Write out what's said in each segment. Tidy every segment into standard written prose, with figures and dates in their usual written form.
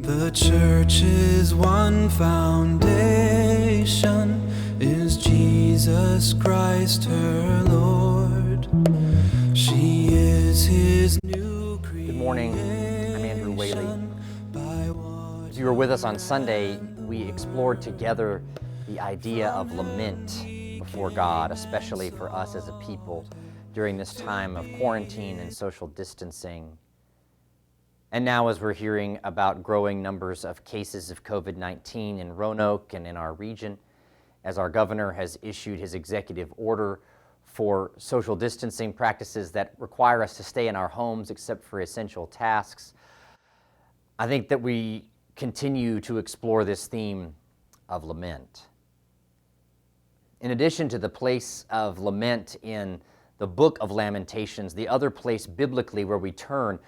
The church's one foundation is Jesus Christ her Lord. She is his new creation. Good morning, I'm Andrew Whaley. As you were with us on Sunday, we explored together the idea of lament before God, especially for us as a people during this time of quarantine and social distancing. And now as we're hearing about growing numbers of cases of COVID-19 in Roanoke and in our region, as our governor has issued his executive order for social distancing practices that require us to stay in our homes except for essential tasks, I think that we continue to explore this theme of lament. In addition to the place of lament in the book of Lamentations, the other place biblically where we turn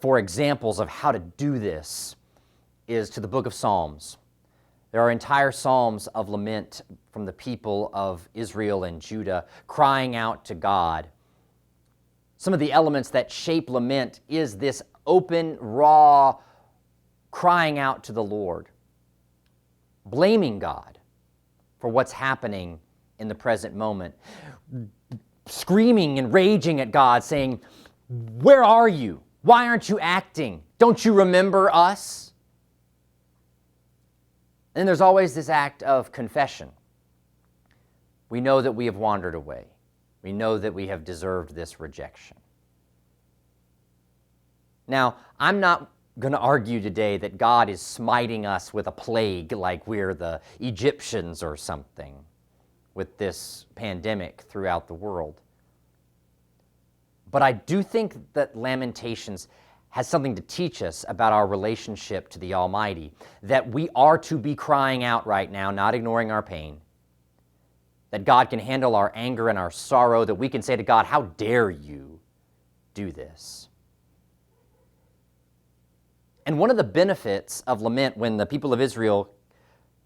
for examples of how to do this is to the book of Psalms. There are entire psalms of lament from the people of Israel and Judah crying out to God. Some of the elements that shape lament is this open, raw crying out to the Lord, blaming God for what's happening in the present moment, screaming and raging at God, saying, "Where are you? Why aren't you acting? Don't you remember us?" And then there's always this act of confession. We know that we have wandered away. We know that we have deserved this rejection. Now, I'm not going to argue today that God is smiting us with a plague like we're the Egyptians or something with this pandemic throughout the world. But I do think that Lamentations has something to teach us about our relationship to the Almighty, that we are to be crying out right now, not ignoring our pain, that God can handle our anger and our sorrow, that we can say to God, "How dare you do this?" And one of the benefits of lament when the people of Israel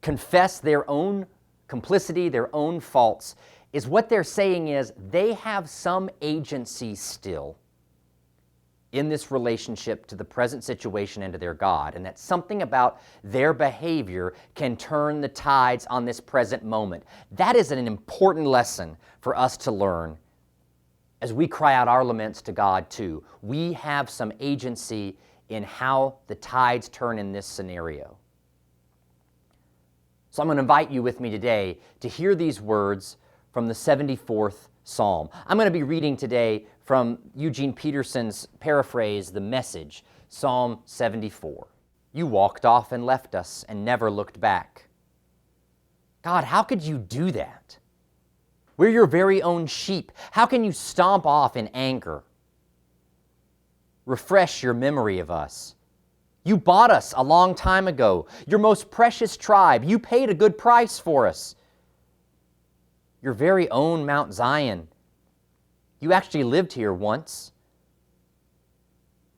confess their own complicity, their own faults, is what they're saying is they have some agency still in this relationship to the present situation and to their God, and that something about their behavior can turn the tides on this present moment. That is an important lesson for us to learn as we cry out our laments to God too. We have some agency in how the tides turn in this scenario. So I'm going to invite you with me today to hear these words from the 74th Psalm. I'm going to be reading today from Eugene Peterson's paraphrase, The Message, Psalm 74. "You walked off and left us and never looked back." God, how could you do that? We're your very own sheep. How can you stomp off in anger? Refresh your memory of us. You bought us a long time ago, your most precious tribe. You paid a good price for us. Your very own Mount Zion. You actually lived here once.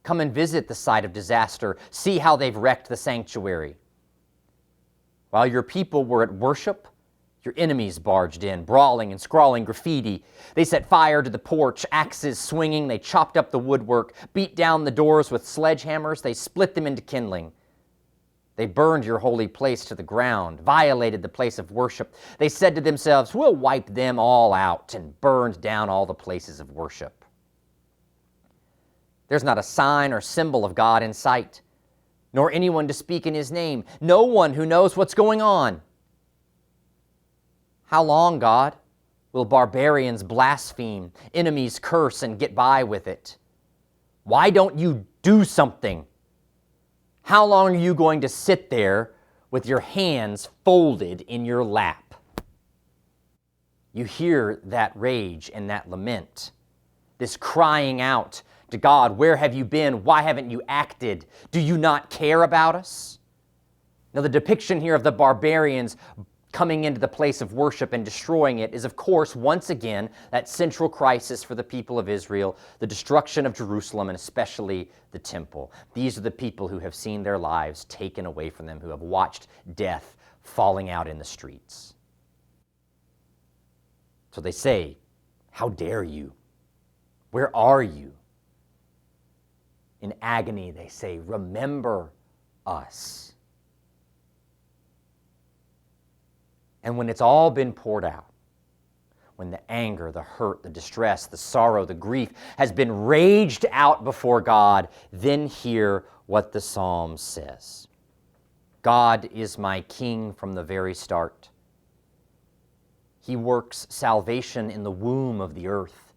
Come and visit the site of disaster. See how they've wrecked the sanctuary. While your people were at worship, your enemies barged in, brawling and scrawling graffiti. They set fire to the porch, axes swinging. They chopped up the woodwork, beat down the doors with sledgehammers. They split them into kindling. They burned your holy place to the ground, violated the place of worship. They said to themselves, "We'll wipe them all out," and burned down all the places of worship. There's not a sign or symbol of God in sight, nor anyone to speak in his name, no one who knows what's going on. How long, God, will barbarians blaspheme, enemies curse, and get by with it? Why don't you do something? How long are you going to sit there with your hands folded in your lap? You hear that rage and that lament, this crying out to God, "Where have you been? Why haven't you acted? Do you not care about us?" Now, the depiction here of the barbarians coming into the place of worship and destroying it is, of course, once again, that central crisis for the people of Israel, the destruction of Jerusalem and especially the temple. These are the people who have seen their lives taken away from them, who have watched death falling out in the streets. So they say, "How dare you? Where are you?" In agony, they say, "Remember us. And when it's all been poured out, when the anger, the hurt, the distress, the sorrow, the grief has been raged out before God, then hear what the psalm says. God is my king from the very start. He works salvation in the womb of the earth.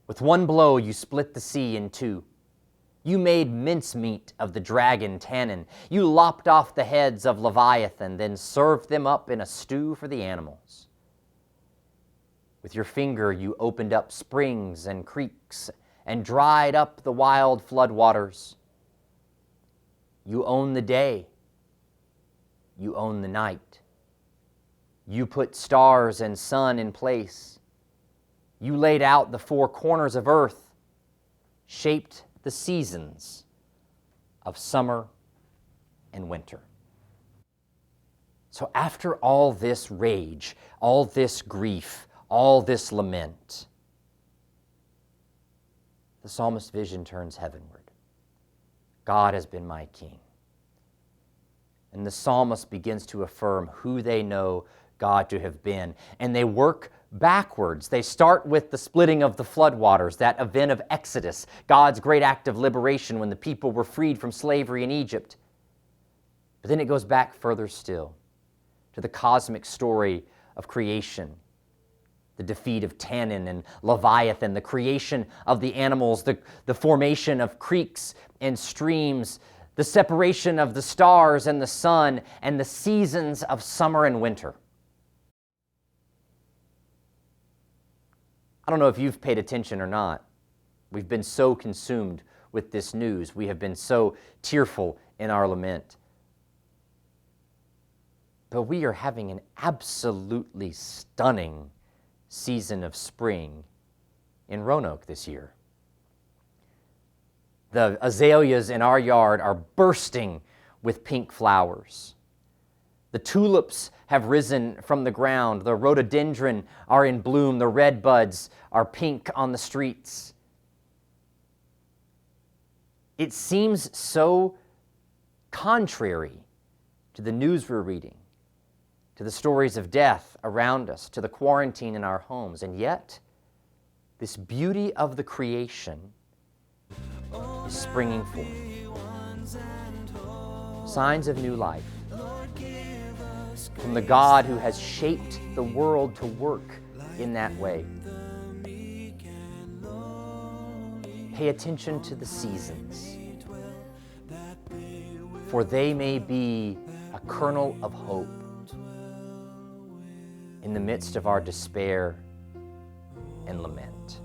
With one blow you split the sea in two. You made mincemeat of the dragon Tannin. You lopped off the heads of Leviathan, then served them up in a stew for the animals. With your finger you opened up springs and creeks and dried up the wild flood waters. You own the day. You own the night. You put stars and sun in place. You laid out the four corners of earth, shaped the seasons of summer and winter. So after all this rage, all this grief, all this lament, the psalmist's vision turns heavenward. God has been my king. And the psalmist begins to affirm who they know God to have been. And they work backwards. They start with the splitting of the floodwaters, that event of Exodus, God's great act of liberation when the people were freed from slavery in Egypt. But then it goes back further still to the cosmic story of creation, the defeat of Tannin and Leviathan, the creation of the animals, the formation of creeks and streams, the separation of the stars and the sun, and the seasons of summer and winter. I don't know if you've paid attention or not. We've been so consumed with this news. We have been so tearful in our lament. But we are having an absolutely stunning season of spring in Roanoke this year. The azaleas in our yard are bursting with pink flowers. The tulips have risen from the ground. The rhododendron are in bloom. The red buds are pink on the streets. It seems so contrary to the news we're reading, to the stories of death around us, to the quarantine in our homes. And yet, this beauty of the creation is springing forth. Signs of new life from the God who has shaped the world to work in that way. Pay attention to the seasons, for they may be a kernel of hope in the midst of our despair and lament.